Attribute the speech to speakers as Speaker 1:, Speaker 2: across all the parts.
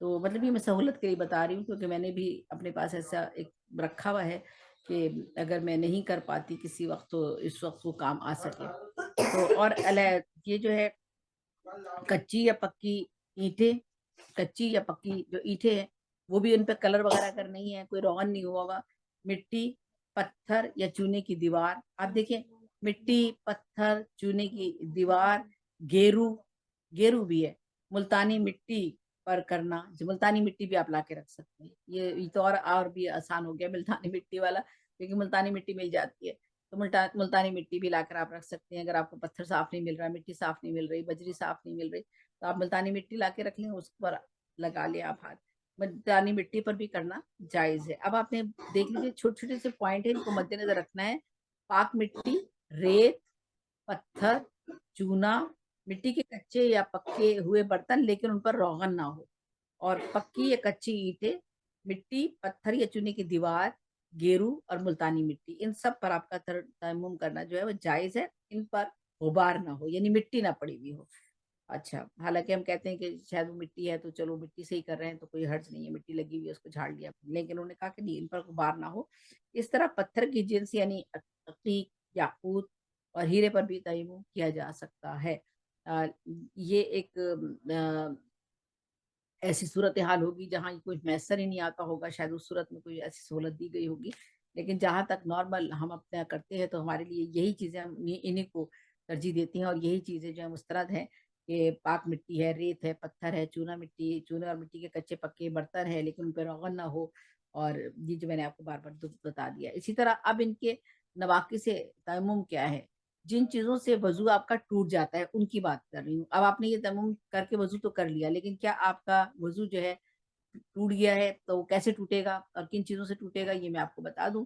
Speaker 1: تو مطلب یہ میں سہولت کے لیے بتا رہی ہوں، کیونکہ میں نے بھی اپنے پاس ایسا ایک رکھا ہوا ہے کہ اگر میں نہیں کر پاتی کسی وقت تو اس وقت وہ کام آ سکے۔ تو اور یہ جو ہے کچی یا پکی اینٹیں، کچی یا پکی جو اینٹیں ہیں وہ بھی ان پہ کلر وغیرہ کر نہیں ہے، کوئی روغن نہیں ہوا ہوا، مٹی، پتھر یا چونے کی دیوار۔ آپ دیکھیں مٹی، پتھر، چونے کی دیوار، گیرو، گیرو بھی ہے، ملتانی مٹی پر کرنا، جو ملتانی مٹی بھی آپ لا کے رکھ سکتے ہیں۔ یہ تو اور بھی آسان ہو گیا ملتانی مٹی والا، کیونکہ ملتانی مٹی مل جاتی ہے، تو ملتانی مٹی بھی لا کر آپ رکھ سکتے ہیں۔ اگر آپ کو پتھر صاف نہیں مل رہا، مٹی صاف نہیں مل رہی، بجری صاف نہیں مل رہی، تو آپ ملتانی مٹی لا کے رکھ لیں، اس پر لگا لیں آپ ہاتھ۔ ملتانی مٹی پر بھی کرنا جائز ہے۔ اب آپ نے دیکھ لیجیے چھوٹے چھوٹے سے پوائنٹ ہیں، ان کو مد نظر رکھنا ہے۔ پاک مٹی، ریت، پتھر، چونا، مٹی کے کچے یا پکے ہوئے برتن لیکن ان پر روغن نہ ہو، اور پکی یا کچی اینٹیں، مٹی، پتھر یا چونے کی دیوار، گیرو اور ملتانی مٹی، ان سب پر آپ کا تیمم کرنا جو ہے وہ جائز ہے۔ ان پر غبار نہ ہو، یعنی مٹی نہ پڑی ہوئی ہو۔ اچھا، حالانکہ ہم کہتے ہیں کہ شاید وہ مٹی ہے تو چلو مٹی سے ہی کر رہے ہیں تو کوئی حرج نہیں ہے، مٹی لگی ہوئی ہے اس کو جھاڑ لیا، لیکن انہوں نے کہا کہ نہیں، ان پر غبار نہ ہو۔ اس طرح پتھر کی جنس یعنی عقیق، یاقوت اور ہیرے پر بھی تیمم کیا جا سکتا ہے۔ یہ ایک ایسی صورتحال ہوگی جہاں کوئی میسر ہی نہیں آتا ہوگا، شاید اس صورت میں کوئی ایسی سہولت دی گئی ہوگی، لیکن جہاں تک نارمل ہم اپنا کرتے ہیں تو ہمارے لیے یہی چیزیں ہم انہیں کو ترجیح دیتی ہیں، اور یہی چیزیں جو ہیں مسترد ہیں کہ پاک مٹی ہے، ریت ہے، پتھر ہے، چونا مٹی، چونے اور مٹی کے کچے پکے برتن ہے لیکن ان پہ روغن نہ ہو، اور یہ جو میں نے آپ کو بار بار بتا دیا۔ اسی طرح اب ان کے نواقص سے تیمم کیا ہے، جن چیزوں سے وضو آپ کا ٹوٹ جاتا ہے ان کی بات کر رہی ہوں۔ اب آپ نے یہ تیمم کر کے وضو تو کر لیا، لیکن کیا آپ کا وضو جو ہے ٹوٹ گیا ہے تو وہ کیسے ٹوٹے گا اور کن چیزوں سے ٹوٹے گا، یہ میں آپ کو بتا دوں۔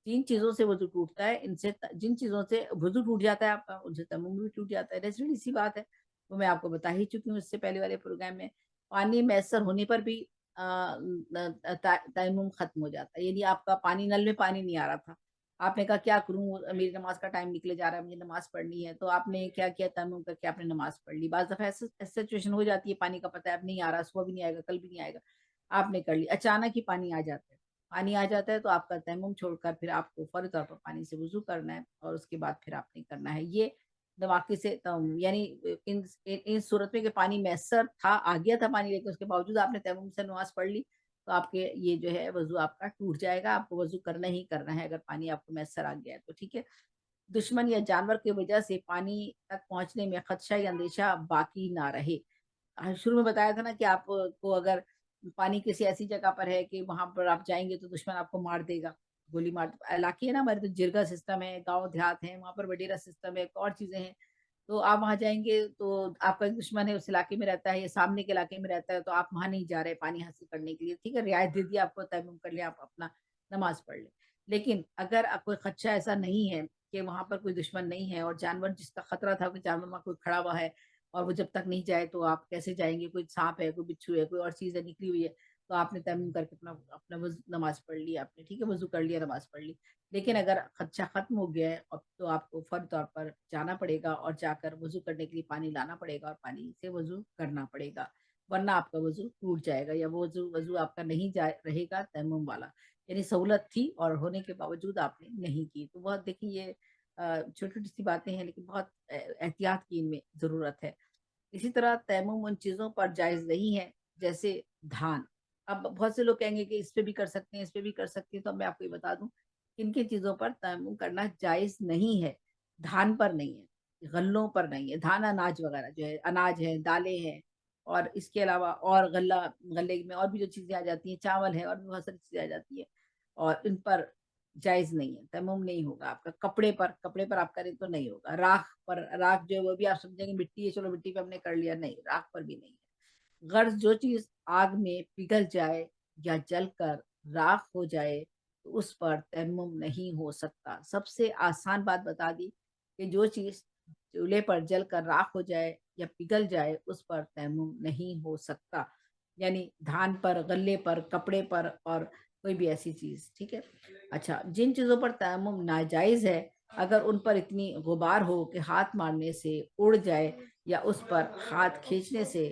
Speaker 1: 3 چیزوں سے وضو ٹوٹتا ہے، ان سے جن چیزوں سے وضو ٹوٹ جاتا ہے آپ کا، ان سے تیمم بھی ٹوٹ جاتا ہے، نیچرلی سی بات ہے، وہ میں آپ کو بتا ہی چکی ہوں اس سے پہلے والے پروگرام میں۔ پانی میسر ہونے پر بھی تیمم ختم ہو جاتا ہے، یعنی آپ کا پانی، نل میں پانی نہیں آ رہا تھا، آپ نے کہا کیا کروں، میری نماز کا ٹائم نکلے جا رہا ہے، مجھے نماز پڑھنی ہے، تو آپ نے کیا کیا، تیمم کر کے آپ نے نماز پڑھ لی۔ بعض دفعہ ایسا سچویشن ہو جاتی ہے پانی کا پتہ ہے اب نہیں آ رہا، صبح بھی نہیں آئے گا، کل بھی نہیں آئے گا، آپ نے کر لی، اچانک ہی پانی آ جاتا ہے، پانی آ جاتا ہے تو آپ کا تیمم چھوڑ کر پھر آپ کو فوری طور پر پانی سے وضو کرنا ہے، اور اس کے بعد پھر آپ نے کرنا ہے یہ نواقص سے تیمم، یعنی ان صورت میں کہ پانی میسر تھا، آ گیا تھا پانی، لیکن اس کے باوجود آپ نے تیمم سے نماز پڑھ لی تو آپ کے یہ جو ہے وضو آپ کا ٹوٹ جائے گا، آپ کو وضو کرنا ہی کرنا ہے اگر پانی آپ کو میسر آ گیا ہے تو، ٹھیک ہے۔ دشمن یا جانور کی وجہ سے پانی تک پہنچنے میں خدشہ یا اندیشہ باقی نہ رہے۔ شروع میں بتایا تھا نا کہ آپ کو اگر پانی کسی ایسی جگہ پر ہے کہ وہاں پر آپ جائیں گے تو دشمن آپ کو مار دے گا، گولی مار، علاقے ہے نا ہمارے، تو جرگا سسٹم ہے، گاؤں دیہات ہیں، وہاں پر وڈیرا سسٹم ہے، اور چیزیں ہیں، تو آپ وہاں جائیں گے تو آپ کا ایک دشمن ہے اس علاقے میں رہتا ہے یا سامنے کے علاقے میں رہتا ہے، تو آپ وہاں نہیں جا رہے پانی حاصل کرنے کے لیے، ٹھیک ہے، رعایت دے دی آپ کو، تیمم کر لیا، آپ اپنا نماز پڑھ لیں۔ لیکن اگر کوئی خدشہ ایسا نہیں ہے کہ وہاں پر کوئی دشمن نہیں ہے، اور جانور جس کا خطرہ تھا کہ جانور وہاں کوئی کھڑا ہوا ہے اور وہ جب تک نہیں جائے تو آپ کیسے جائیں گے، کوئی سانپ ہے، کوئی بچھو ہے، کوئی اور چیز ہے نکلی ہوئی ہے، تو آپ نے تیمم کر کے اپنا نماز پڑھ لی آپ نے، ٹھیک ہے، وضو کر لیا، نماز پڑھ لی۔ لیکن اگر خدشہ ختم ہو گیا ہے اب تو آپ کو فوری طور پر جانا پڑے گا اور جا کر وضو کرنے کے لیے پانی لانا پڑے گا اور پانی سے وضو کرنا پڑے گا، ورنہ آپ کا وضو ٹوٹ جائے گا، یا وہ وضو آپ کا نہیں رہے گا تیمم والا، یعنی سہولت تھی اور ہونے کے باوجود آپ نے نہیں کی۔ تو بہت دیکھیں یہ چھوٹی چھوٹی سی باتیں ہیں لیکن بہت احتیاط کی ان میں ضرورت ہے۔ اسی طرح تیمم ان چیزوں پر جائز نہیں ہے جیسے دھان۔ اب بہت سے لوگ کہیں گے کہ اس پہ بھی کر سکتے ہیں، اس پہ بھی کر سکتے ہیں، تو میں آپ کو یہ بتا دوں کن کن چیزوں پر تیمم کرنا جائز نہیں ہے۔ دھان پر نہیں ہے، غلوں پر نہیں ہے، دھان اناج وغیرہ جو ہے، اناج ہے، دالیں ہیں، اور اس کے علاوہ اور غلے میں اور بھی جو چیزیں آ جاتی ہیں، چاول ہے، اور بھی بہت ساری چیزیں آ جاتی ہیں، اور ان پر جائز نہیں ہے، تیمم نہیں ہوگا آپ کا۔ کپڑے پر آپ کریں تو نہیں ہوگا۔ راکھ پر، راکھ جو ہے وہ بھی آپ سمجھیں گے مٹی ہے، چلو مٹی پہ ہم نے کر لیا، نہیں، راکھ پر بھی نہیں ہے۔ غرض جو چیز آگ میں پگھل جائے یا جل کر راکھ ہو جائے تو اس پر تیمم نہیں ہو سکتا۔ سب سے آسان بات بتا دی کہ جو چیز چولہے پر جل کر راکھ ہو جائے یا پگھل جائے اس پر تیمم نہیں ہو سکتا، یعنی دھان پر، غلے پر، کپڑے پر، اور کوئی بھی ایسی چیز، ٹھیک ہے۔ اچھا، جن چیزوں پر تیمم ناجائز ہے اگر ان پر اتنی غبار ہو کہ ہاتھ مارنے سے اڑ جائے یا اس پر ہاتھ کھینچنے سے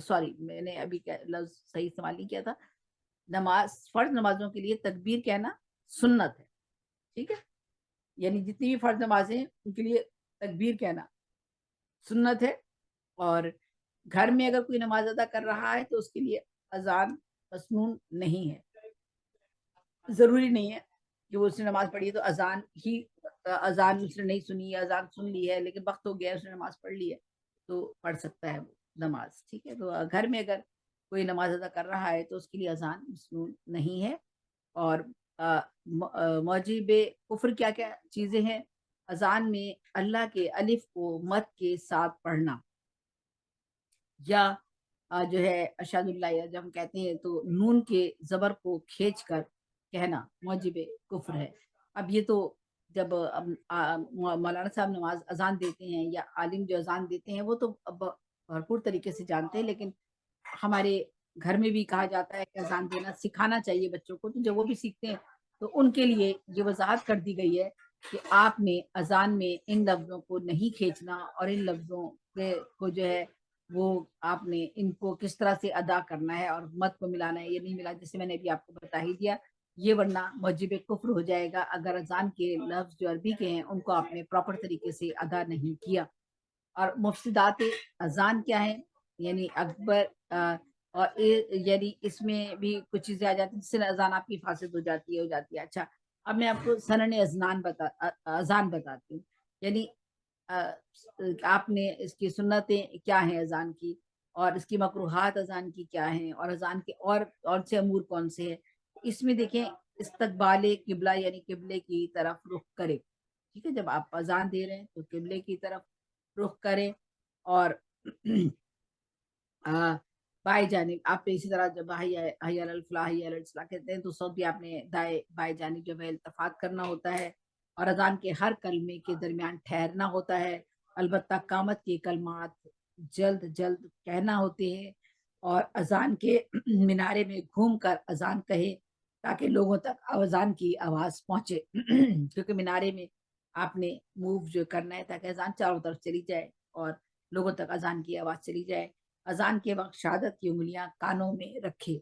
Speaker 1: سوری میں نے ابھی لفظ صحیح استعمال نہیں کیا تھا. نماز فرض نمازوں کے لیے تکبیر کہنا سنت ہے, ٹھیک ہے, یعنی جتنی بھی فرض نمازیں ہیں ان کے لیے تکبیر کہنا سنت ہے. اور گھر میں اگر کوئی نماز ادا کر رہا ہے تو اس کے لیے اذان مسنون نہیں ہے, ضروری نہیں ہے کہ وہ اس نے نماز پڑھی ہے تو اذان اس نے نہیں سنی ہے, اذان سن لی ہے لیکن وقت ہو گیا اس نے نماز پڑھ لی ہے تو پڑھ سکتا ہے وہ نماز, ٹھیک ہے. تو گھر میں اگر کوئی نماز ادا کر رہا ہے تو اس کے لیے اذان مسنون نہیں ہے. اور موجب کفر کیا کیا چیزیں ہیں؟ اذان میں اللہ کے الف کو مد کے ساتھ پڑھنا, یا جو ہے اشہد اللہ, جب ہم کہتے ہیں تو نون کے زبر کو کھینچ کر کہنا موجب کفر ہے. اب یہ تو جب مولانا صاحب نماز اذان دیتے ہیں یا عالم جو اذان دیتے ہیں وہ تو بھرپور طریقے سے جانتے ہیں, لیکن ہمارے گھر میں بھی کہا جاتا ہے کہ اذان دینا سکھانا چاہیے بچوں کو, تو جب وہ بھی سیکھتے ہیں تو ان کے لیے یہ وضاحت کر دی گئی ہے کہ آپ نے اذان میں ان لفظوں کو نہیں کھینچنا, اور ان لفظوں کو جو ہے وہ آپ نے ان کو کس طرح سے ادا کرنا ہے, اور مد کو ملانا ہے یہ نہیں ملا, جیسے میں نے ابھی آپ کو بتا ہی دیا. یہ ورنہ موجب کفر ہو جائے گا اگر اذان کے لفظ جو عربی کے ہیں ان کو آپ نے پراپر طریقے سے ادا نہیں کیا. اور مفسدات اذان کیا ہے؟ یعنی اکبر اور یعنی اس میں بھی کچھ چیزیں آ جاتی ہیں جس سے اذان آپ کی فاسد ہو جاتی ہے. اچھا, اب میں آپ کو سنن اذان بتاتی ہوں. یعنی آپ نے اس کی سنتیں کیا ہیں اذان کی, اور اس کی مکروہات اذان کی کیا ہیں, اور اذان کے اور سے امور کون سے ہیں. اس میں دیکھیں استقبال قبلہ یعنی قبلے کی طرف رخ کرے, ٹھیک ہے, جب آپ اذان دے رہے ہیں تو قبلے کی طرف رخ کریں. اور بائیں جانب آپ نے اسی طرح جب حی علی الفلاح حی علی الصلاح کہتے ہیں تو سب بھی آپ نے بائیں جانب جو ہے التفات کرنا ہوتا ہے. اور اذان کے ہر کلمے کے درمیان ٹھہرنا ہوتا ہے. البتہ قامت کے کلمات جلد جلد کہنا ہوتے ہیں, اور اذان کے منارے میں گھوم کر اذان کہے تاکہ لوگوں تک اذان کی آواز پہنچے, کیونکہ منارے میں آپ نے موو جو کرنا ہے تاکہ اذان چاروں طرف چلی جائے اور لوگوں تک اذان کی آواز چلی جائے. اذان کے وقت شہادت کی انگلیاں کانوں میں رکھے.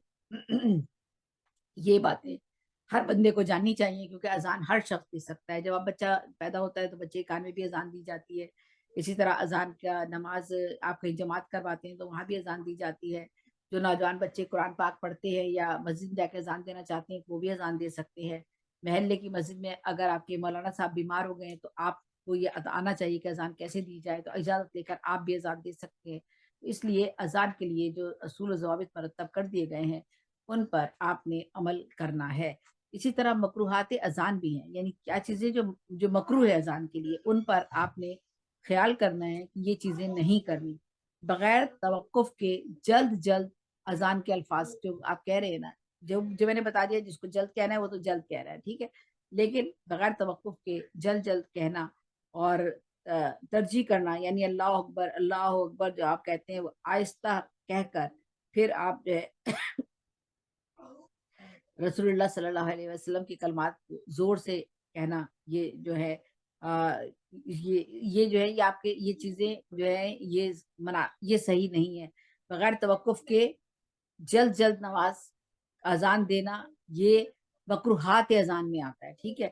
Speaker 1: یہ باتیں ہر بندے کو جاننی چاہیے کیونکہ اذان ہر شخص دے سکتا ہے. جب اب بچہ پیدا ہوتا ہے تو بچے کے کان میں بھی اذان دی جاتی ہے. اسی طرح اذان کا نماز آپ کہیں جماعت کرواتے ہیں تو وہاں بھی اذان دی جاتی ہے. جو نوجوان بچے قرآن پاک پڑھتے ہیں یا مسجد جا کے اذان دینا چاہتے ہیں وہ بھی اذان دے سکتے ہیں. محلے کی مسجد میں اگر آپ کے مولانا صاحب بیمار ہو گئے ہیں تو آپ کو یہ آنا چاہیے کہ اذان کیسے دی جائے, تو اجازت لے کر آپ بھی اذان دے سکتے ہیں. اس لیے اذان کے لیے جو اصول و ضوابط مرتب کر دیے گئے ہیں ان پر آپ نے عمل کرنا ہے. اسی طرح مکروہات اذان بھی ہیں, یعنی کیا چیزیں جو مکروہ ہے اذان کے لیے ان پر آپ نے خیال کرنا ہے کہ یہ چیزیں نہیں کرنی. بغیر توقف کے جلد جلد اذان کے الفاظ جو آپ کہہ رہے ہیں نا, جو میں نے بتا دیا جس کو جلد کہنا ہے وہ تو جلد کہہ رہا ہے, ٹھیک ہے, لیکن بغیر توقف کے جلد جلد کہنا اور ترجیح کرنا, یعنی اللہ اکبر جو آپ کہتے ہیں وہ آہستہ کہہ کر پھر آپ جو ہے رسول اللہ صلی اللہ علیہ وسلم کی کلمات زور سے کہنا, یہ جو ہے یہ جو ہے یہ آپ کے یہ چیزیں جو ہے یہ صحیح نہیں ہے. بغیر توقف کے جلد جلد نماز اذان دینا یہ مکروہات اذان میں آتا ہے, ٹھیک ہے.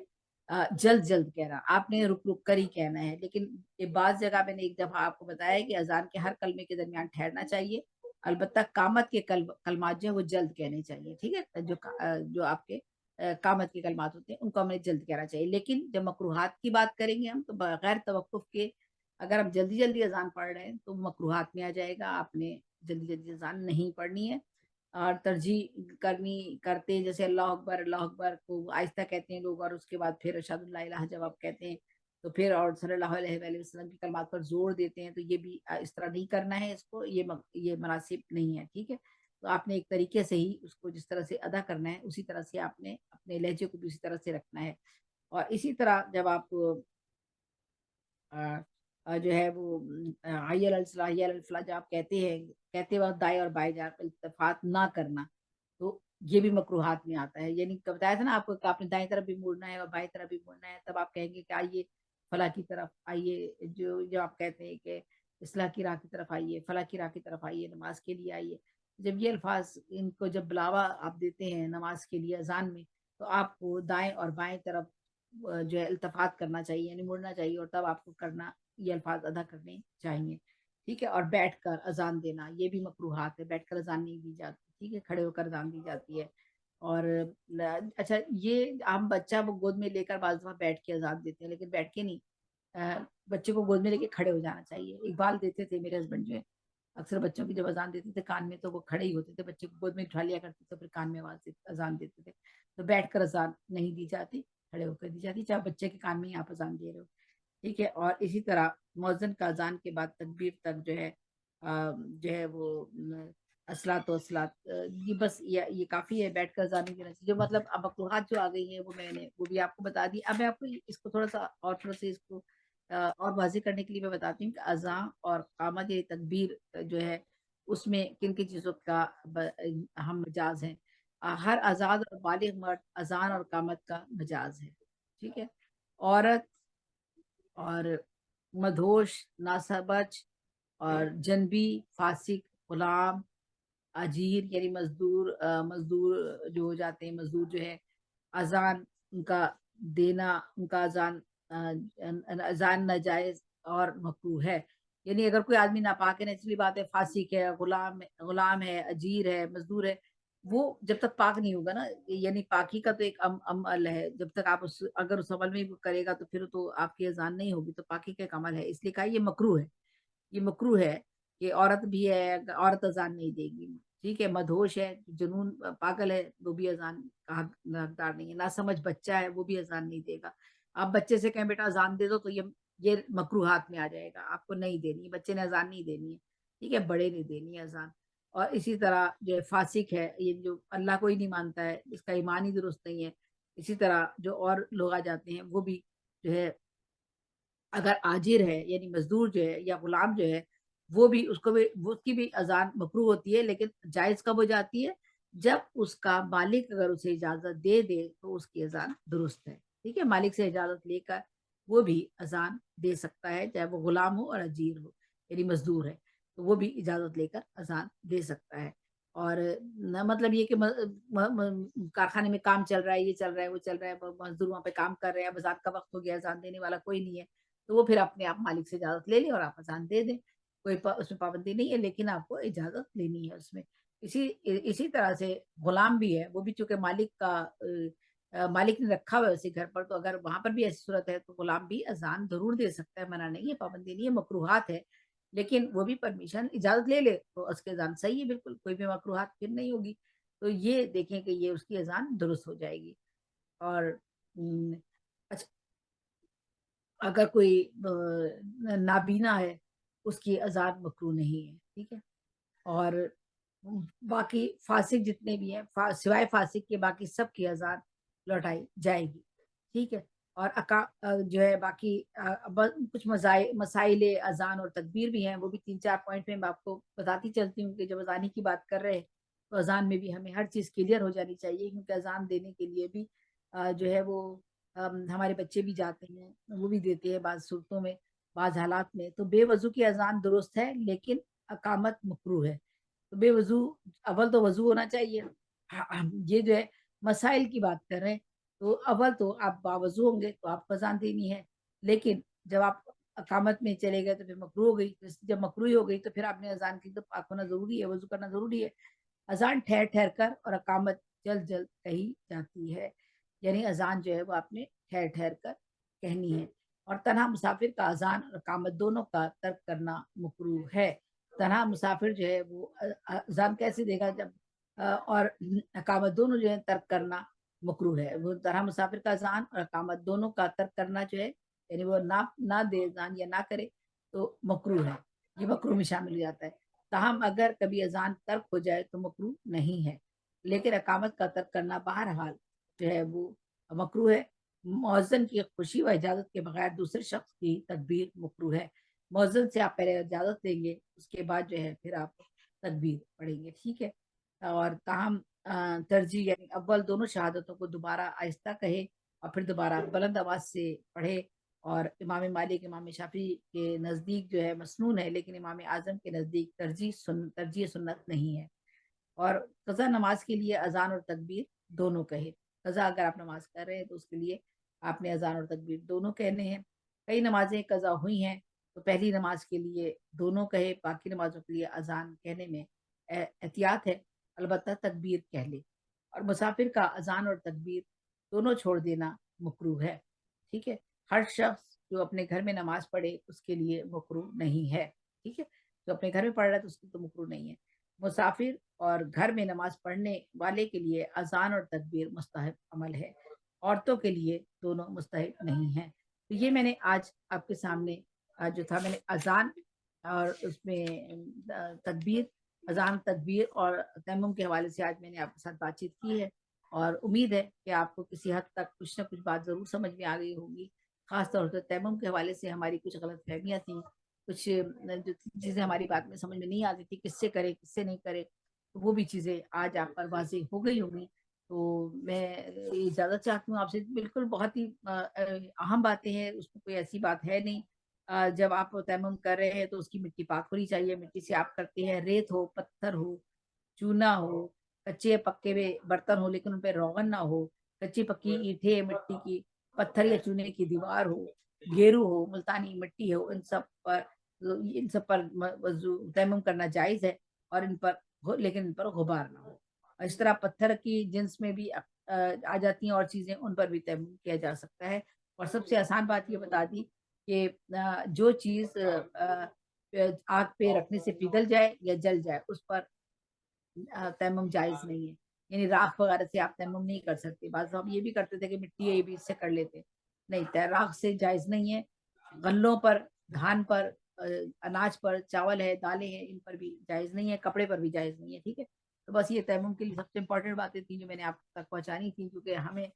Speaker 1: جلد جلد کہنا, آپ نے رک رک کر ہی کہنا ہے, لیکن یہ بعض جگہ میں نے ایک دفعہ آپ کو بتایا کہ اذان کے ہر کلمے کے درمیان ٹھہرنا چاہیے. البتہ قامت کے کلمات جو ہیں وہ جلد کہنے چاہیے, ٹھیک ہے, جو آپ کے قامت کے کلمات ہوتے ہیں ان کو ہمیں جلد کہنا چاہیے. لیکن جب مکروہات کی بات کریں گے ہم تو بغیر توقف کے اگر آپ جلدی جلدی اذان پڑھ رہے ہیں تو مکروہات میں آ جائے گا. آپ نے جلدی جلدی اذان نہیں پڑھنی ہے, اور ترجیح کرتے جیسے اللہ اکبر کو آہستہ کہتے ہیں لوگ, اور اس کے بعد پھر اشہد اللہ الہ جب آپ کہتے ہیں تو پھر اور صلی اللہ علیہ وآلہ وسلم کی کلمات پر زور دیتے ہیں, تو یہ بھی اس طرح نہیں کرنا ہے, اس کو یہ مناسب نہیں ہے, ٹھیک ہے. تو آپ نے ایک طریقے سے ہی اس کو جس طرح سے ادا کرنا ہے اسی طرح سے آپ نے اپنے لہجے کو بھی اسی طرح سے رکھنا ہے. اور اسی طرح جب آپ جو ہے وہ حی علی الصلاح حی علی الفلاح جو آپ کہتے وقت دائیں اور بائیں جانب التفات نہ کرنا, تو یہ بھی مکروہات میں آتا ہے. یعنی بتایا تھا نا آپ کو کہ آپ نے دائیں طرف بھی مڑنا ہے اور بائیں طرف بھی مڑنا ہے, تب آپ کہیں گے کہ آئیے فلاں کی طرف آئیے, جو آپ کہتے ہیں کہ اصلاح کی راہ کی طرف آئیے، فلاح کی راہ کی طرف آئیے، نماز کے لیے آئیے. جب یہ الفاظ ان کو جب بلاوا آپ دیتے ہیں نماز کے لیے اذان میں، تو آپ کو دائیں اور بائیں طرف جو ہے التفات کرنا چاہیے، یعنی مڑنا چاہیے، اور تب آپ کو کرنا یہ الفاظ ادا کرنے چاہیے. ٹھیک ہے. اور بیٹھ کر اذان دینا یہ بھی مکروہات ہے، بیٹھ کر اذان نہیں دی جاتی. ٹھیک ہے. کھڑے ہو کر اذان دی جاتی ہے. اور اچھا، یہ ہم بچہ وہ گود میں لے کر بعض دفعہ بیٹھ کے اذان دیتے ہیں، لیکن بیٹھ کے نہیں. بچے کو گود میں لے کے کھڑے ہو جانا چاہیے. اقبال دیتے تھے میرے ہسبینڈ جو ہے، اکثر بچوں کی جب اذان دیتے تھے کان میں، تو وہ کھڑے ہی ہوتے تھے، بچے کو گود میں اٹھا لیا کرتے تھے، پھر کان میں اذان دیتے تھے. تو بیٹھ کر اذان نہیں دی جاتی، کھڑے ہو کر دی جاتی، چاہے بچے کے کان میں ہی آپ اذان دے رہے ہو. ٹھیک ہے. اور اسی طرح مؤذن کا اذان کے بعد تکبیر تک جو ہے وہ اصلاۃ و اصلاۃ، یہ بس یہ کافی ہے. بیٹھ کر اذان نہیں دینا چاہیے. جو مطلب اب مکروہات جو آ گئی ہیں وہ بھی آپ کو بتا دی. اب میں آپ کو اس کو تھوڑا سا اس کو اور واضح کرنے کے لیے میں بتاتی ہوں کہ اذان اور قامت یا تکبیر جو ہے اس میں کن کن چیزوں کا اہم مجاز ہے. ہر آزاد اور بالغ مرد اذان اور قامت کا مجاز ہے. ٹھیک ہے. عورت اور مدھوش، ناسبج اور جنبی، فاسق، غلام، اجیر یعنی مزدور جو ہو جاتے ہیں، مزدور جو ہے، اذان ان کا دینا، ان کا اذان ناجائز اور مکروہ ہے. یعنی اگر کوئی آدمی ناپاک ہے، نچلی بات ہے، فاسق ہے، غلام ہے، اجیر ہے، مزدور ہے، وہ جب تک پاک نہیں ہوگا نا، یعنی پاکی کا تو ایک عمل ہے، جب تک آپ اگر اس عمل میں کرے گا تو پھر تو آپ کی اذان نہیں ہوگی. تو پاکی کا ایک عمل ہے، اس لیے کہا یہ مکروہ ہے. یہ مکروہ ہے کہ عورت بھی ہے، عورت اذان نہیں دے گی. ٹھیک ہے. مدہوش ہے، جنون پاگل ہے، وہ بھی اذان کا حقدار نہیں ہے. نہ سمجھ بچہ ہے، وہ بھی اذان نہیں دے گا. آپ بچے سے کہیں بیٹا اذان دے دو تو یہ مکروہات میں آ جائے گا، آپ کو نہیں دینی، بچے نے اذان نہیں دینی ہے. ٹھیک ہے. بڑے نے دینی ہے اذان. اور اسی طرح جو فاسق ہے، یہ جو اللہ کو ہی نہیں مانتا ہے، اس کا ایمان ہی درست نہیں ہے. اسی طرح جو اور لوگ آ جاتے ہیں وہ بھی جو ہے، اگر آجر ہے یعنی مزدور جو ہے یا غلام جو ہے، وہ بھی اس کی بھی اذان مکروہ ہوتی ہے، لیکن جائز کب ہو جاتی ہے؟ جب اس کا مالک اگر اسے اجازت دے دے تو اس کی اذان درست ہے. ٹھیک ہے. مالک سے اجازت لے کر وہ بھی اذان دے سکتا ہے، چاہے وہ غلام ہو اور اجیر ہو، یعنی مزدور ہے، تو وہ بھی اجازت لے کر اذان دے سکتا ہے. اور نہ مطلب یہ کہ کارخانے میں کام چل رہا ہے، یہ چل رہا ہے، وہ چل رہا ہے، مزدور وہاں پہ کام کر رہے ہیں، اب اذان کا وقت ہو گیا، اذان دینے والا کوئی نہیں ہے، تو وہ پھر اپنے آپ مالک سے اجازت لے لیں اور آپ اذان دے دیں. کوئی اس میں پابندی نہیں ہے، لیکن آپ کو اجازت لینی ہے اس میں. اسی طرح سے غلام بھی ہے، وہ بھی چونکہ مالک نے رکھا ہوا ہے اسی گھر پر، تو اگر وہاں پر بھی ایسی صورت ہے تو غلام بھی اذان ضرور دے سکتا ہے، منع نہیں ہے، پابندی نہیں ہے. مکروہات ہے لیکن وہ بھی پرمیشن اجازت لے لے تو اس کے اذان صحیح ہے، بالکل کوئی بھی مکروہات پھر نہیں ہوگی. تو یہ دیکھیں کہ یہ اس کی اذان درست ہو جائے گی. اور اچھا، اگر کوئی نابینا ہے اس کی اذان مکروہ نہیں ہے. ٹھیک ہے. اور باقی فاسق جتنے بھی ہیں، سوائے فاسق کے باقی سب کی اذان لوٹائی جائے گی. ٹھیک ہے. اور جو ہے باقی کچھ مسائل اذان اور تکبیر بھی ہیں، وہ بھی 3-4 پوائنٹ میں آپ کو بتاتی چلتی ہوں کہ جب اذانی کی بات کر رہے ہیں تو اذان میں بھی ہمیں ہر چیز کلیئر ہو جانی چاہیے، کیونکہ اذان دینے کے لیے بھی جو ہے وہ ہمارے بچے بھی جاتے ہیں، وہ بھی دیتے ہیں بعض صورتوں میں، بعض حالات میں. تو بے وضو کی اذان درست ہے لیکن اقامت مکروہ ہے. تو بے وضو، اول تو وضو ہونا چاہیے. یہ جو ہے مسائل کی بات کر رہے ہیں، تو اول تو آپ باوضو ہوں گے تو آپ کو اذان دینی ہے، لیکن جب آپ اقامت میں چلے گئے تو پھر مکروہ ہو گئی. جب مکروہ ہو گئی تو پھر آپ نے اذان کی تو پاک ہونا ضروری ہے، وضو کرنا ضروری ہے. اذان ٹھہر ٹھہر کر اور اقامت جلد جلد کہی جاتی ہے، یعنی اذان جو ہے وہ آپ نے ٹھہر ٹھہر کر کہنی ہے. اور تنہا مسافر کا اذان اور اقامت دونوں کا ترک کرنا مکروہ ہے. تنہا مسافر جو ہے وہ اذان کیسے دے گا جب اور اقامت دونوں جو ہے ترک کرنا مکروہ ہے. وہ تنہا مسافر کا اذان اور اقامت دونوں کا ترک کرنا جو ہے، یعنی وہ نہ دے اذان یا نہ کرے تو مکروہ ہے، یہ مکروہ میں شامل ہو جاتا ہے. تاہم اگر کبھی اذان ترک ہو جائے تو مکروہ نہیں ہے، لیکن اقامت کا ترک کرنا بہرحال جو ہے وہ مکروہ ہے. مؤذن کی خوشی و اجازت کے بغیر دوسرے شخص کی تکبیر مکروہ ہے. مؤذن سے آپ پہلے اجازت لیں گے، اس کے بعد جو ہے پھر آپ تکبیر پڑھیں گے. ٹھیک ہے. اور تاہم ترجیح یعنی اول دونوں شہادتوں کو دوبارہ آہستہ کہے اور پھر دوبارہ بلند آواز سے پڑھے اور امام مالک امام شافعی کے نزدیک جو ہے مسنون ہے، لیکن امام اعظم کے نزدیک ترجیح سنت نہیں ہے۔ اور قضا نماز کے لیے اذان اور تکبیر دونوں کہے، قضا اگر آپ نماز کر رہے ہیں تو اس کے لیے آپ نے اذان اور تکبیر دونوں کہنے ہیں۔ کئی نمازیں قضا ہوئی ہیں تو پہلی نماز کے لیے دونوں کہے، باقی نمازوں کے لیے اذان کہنے میں احتیاط ہے، البتہ تکبیر کہہ لے۔ اور مسافر کا اذان اور تکبیر دونوں چھوڑ دینا مکروہ ہے، ٹھیک ہے۔ ہر شخص جو اپنے گھر میں نماز پڑھے اس کے لیے مکروہ نہیں ہے، ٹھیک ہے، جو اپنے گھر میں پڑھ رہا ہے تو اس کی تو مکروہ نہیں ہے۔ مسافر اور گھر میں نماز پڑھنے والے کے لیے اذان اور تکبیر مستحب عمل ہے، عورتوں کے لیے دونوں مستحب نہیں ہیں۔ تو یہ میں نے آج آپ کے سامنے جو تھا، میں نے اذان اور اس میں تکبیر، اذان تکبیر اور تیمم کے حوالے سے آج میں نے آپ کے ساتھ بات چیت کی ہے، اور امید ہے کہ آپ کو کسی حد تک کچھ نہ کچھ بات ضرور سمجھ میں آ گئی ہوگی۔ خاص طور سے تیمم کے حوالے سے ہماری کچھ غلط فہمیاں تھیں، کچھ جو چیزیں ہماری بات میں سمجھ میں نہیں آتی تھی، کس سے کرے کس سے نہیں کرے، تو وہ بھی چیزیں آج آپ پر واضح ہو گئی ہوں گی۔ تو میں اجازت چاہتی ہوں آپ سے، بالکل بہت ہی اہم باتیں ہیں، اس میں کوئی ایسی بات ہے نہیں۔ جب آپ تیمم کر رہے ہیں تو اس کی مٹی پاک ہونی چاہیے، مٹی سے آپ کرتے ہیں، ریت ہو، پتھر ہو، چونا ہو، کچے پکے ہوئے برتن ہو لیکن ان پہ روغن نہ ہو، کچی پکی اینٹیں مٹی کی، پتھر یا چونے کی دیوار ہو، گھیرو ہو، ملتانی مٹی ہو، ان سب پر تیمم کرنا جائز ہے، اور لیکن ان پر غبار نہ ہو۔ اس طرح پتھر کی جنس میں بھی آ جاتی ہیں اور چیزیں، ان پر بھی تیمم کیا جا سکتا ہے۔ اور سب سے آسان بات یہ بتا دی کہ جو چیز آگ پہ رکھنے سے پگھل جائے یا جل جائے اس پر تیمم جائز نہیں ہے، یعنی راکھ وغیرہ سے آپ تیمم نہیں کر سکتے۔ بعض ہم یہ بھی کرتے تھے کہ مٹی ہے یہ بھی اس سے کر لیتے، نہیں، راکھ سے جائز نہیں ہے۔ غلوں پر، دھان پر، اناج پر، چاول ہے، دالیں ہیں، ان پر بھی جائز نہیں ہے، کپڑے پر بھی جائز نہیں ہے، ٹھیک ہے۔ تو بس یہ تیمم کے لیے سب سے امپورٹنٹ باتیں تھیں جو میں نے آپ تک پہنچانی تھی، کیونکہ ہمیں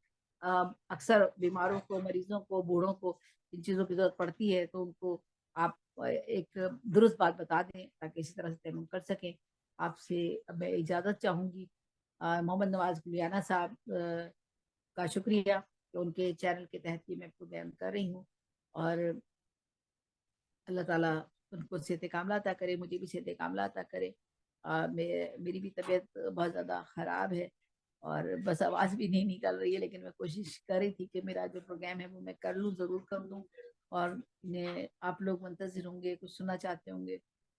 Speaker 1: اکثر بیماروں کو، مریضوں کو، بوڑھوں کو ان چیزوں کی ضرورت پڑتی ہے، تو ان کو آپ ایک درست بات بتا دیں تاکہ اسی طرح سے تیمم کر سکیں۔ آپ سے اب میں اجازت چاہوں گی۔ محمد نواز گلیانہ صاحب کا شکریہ کہ ان کے چینل کے تحت یہ میں پروگرام کر رہی ہوں، اور اللہ تعالیٰ ان کو صحت کاملہ عطا کرے، مجھے بھی صحت کاملہ عطا کرے۔ میری بھی طبیعت بہت زیادہ خراب ہے، اور بس آواز بھی نہیں نکل رہی ہے، لیکن میں کوشش کر رہی تھی کہ میرا جو پروگرام ہے وہ میں کر لوں، ضرور کر لوں، اور آپ لوگ منتظر ہوں گے، کچھ سننا چاہتے ہوں گے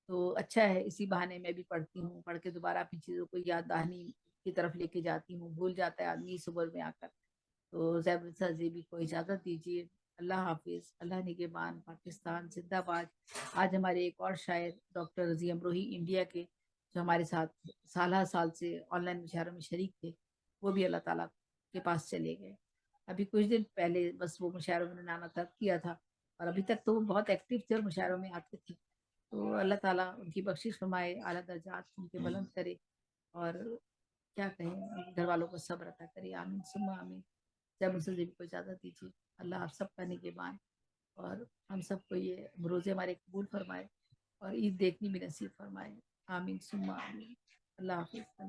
Speaker 1: تو اچھا ہے، اسی بہانے میں بھی پڑھتی ہوں، پڑھ کے دوبارہ اپنی چیزوں کو یاد دہانی کی طرف لے کے جاتی ہوں، بھول جاتا ہے آدمی اس عمر میں آ کر۔ تو زیب صاحب کو اجازت دیجیے، اللہ حافظ، اللہ نگہبان، پاکستان زندہ باد۔ آج ہمارے ایک اور شاعر ڈاکٹر رضی امروہی انڈیا کے، جو ہمارے ساتھ سالہ سال سے آن لائن مشاعروں میں شریک تھے، وہ بھی اللہ تعالیٰ کے پاس چلے گئے۔ ابھی کچھ دن پہلے بس وہ مشاعروں میں نانا ترک کیا تھا، اور ابھی تک تو وہ بہت ایکٹیو تھے اور مشاعروں میں آتے تھے۔ تو اللہ تعالیٰ ان کی بخشش فرمائے، اعلیٰ درجات ان کے بلند کرے، اور کیا کہیں، گھر والوں کو صبر عطا کرے، آمین ثم آمین۔ جب مسلم کو اجازت دیجیے، اللہ آپ سب کا نگہبان، اور ہم سب کو یہ روزے ہمارے قبول فرمائے، اور عید دیکھنی بھی نصیب فرمائے، آمین ثم آمین۔ اللہ حافظ۔